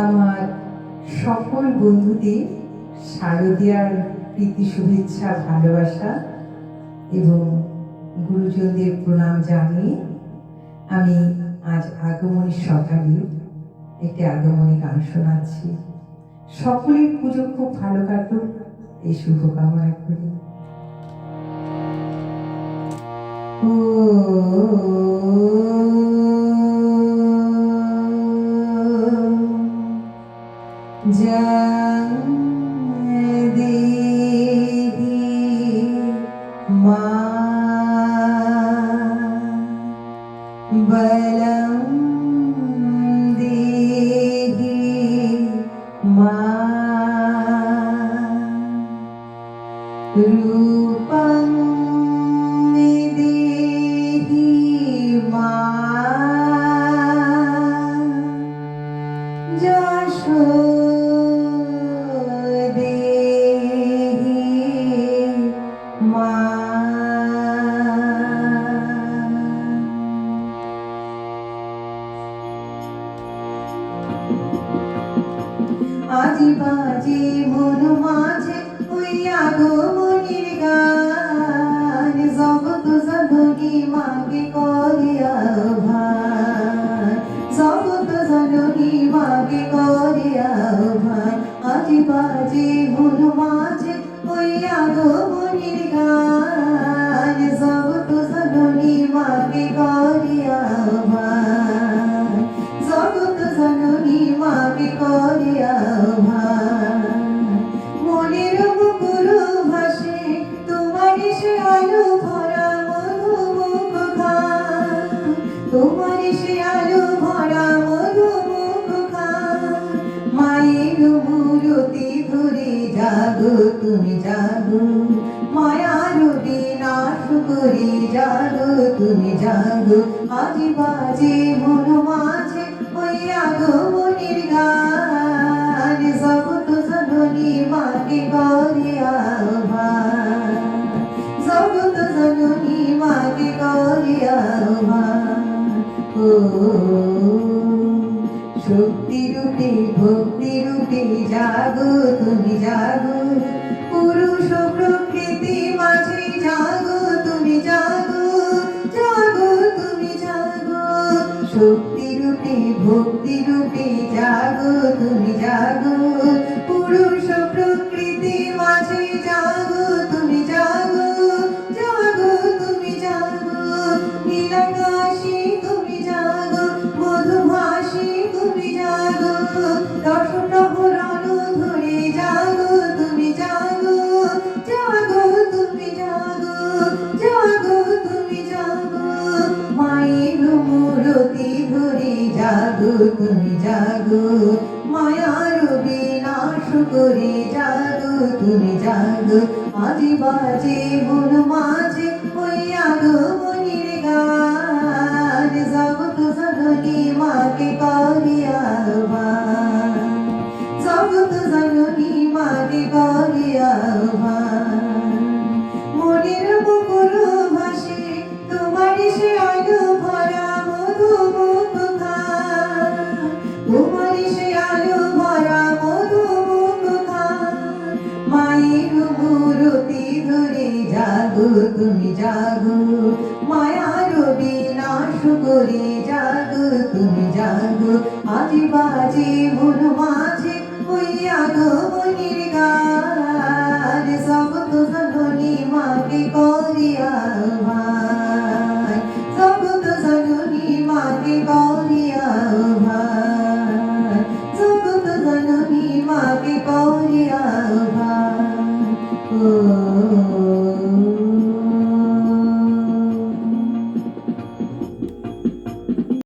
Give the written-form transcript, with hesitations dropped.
আমার সকল বন্ধুদের শারদীয়ার প্রীতি শুভেচ্ছা ভালোবাসা এবং গুরুজনদের প্রণাম জানিয়ে আমি আজ আগমনী সকালে একটি আগমনী গান শোনাচ্ছি। সকলের পুজো খুব ভালো কাটুক এই শুভকামনা করি। बलं देहि रूपं देहि यशो देहि আজি বাজে মন মাঝে ওই আগমনীর গান, জগৎ জননী মাকে করে আহ্বান, জগৎ জননী মাকে করে আহ্বান। আজি বাজে মন মাঝে ওই আগমনীর গান, জগৎ জননী মাকে করে আহ্বান, জগৎ জননী মাকে করে আহ্বান। মনের মুকুর ভাসে তোমার সে আলো ভরা মধুমুখ খান, তোমার সে আলো ভরা মধুমুখ খান। মায়ের মূরতি ধরে জাগো তুমি জাগো, মায়ার বিনাশ করে জাগো তুমি জাগো। আজি বাজে মন মাঝে ওই আগমনীর গান, জগৎ জননী মাকে করে আহ্বান, জগৎ জননী মাকে করে আহ্বান। ও শক্তি রূপে ভক্তি রূপে জাগো তুমি জাগো, পুরুষ প্রকৃতি মাঝে জাগো তুমি জাগো, জাগো তুমি জাগো। শক্তি রূপে ভক্তি রূপে জাগো তুমি জাগো, পুরুষ প্রকৃতি মাঝে জাগো তুমি জাগো, জাগো তুমি জাগো। নীলাকাশে তুমি জাগো, মধুভাসে তুমি জাগো, দশ প্রহরণ ধরে জাগো তুমি জাগো, জাগো তুমি জাগো, জাগো তুমি জাগো। মায়ের মূরতি ধরে জাগো তুমি জাগো, মায়ার বিনাশ করে জাগো তুমি জাগো। আজি বাজে মন মাঝে ওই আগমনীর গান, জগৎ জননী মাকে করে আহ্বান, জগৎ জননী মাকে করে আহ্বান। মনের মুকুর ভাসে তোমার সে আলো ভরা মধুমুখ খান, তোমার সে আলো ভরা মধুমুখ খান। মায়ের মূরতি ধরে জাগো তুমি জাগো, মায়ার বিনাশ করে জাগো তুমি জাগো। আজি বাজে মন মাঝে ওই আগমনীর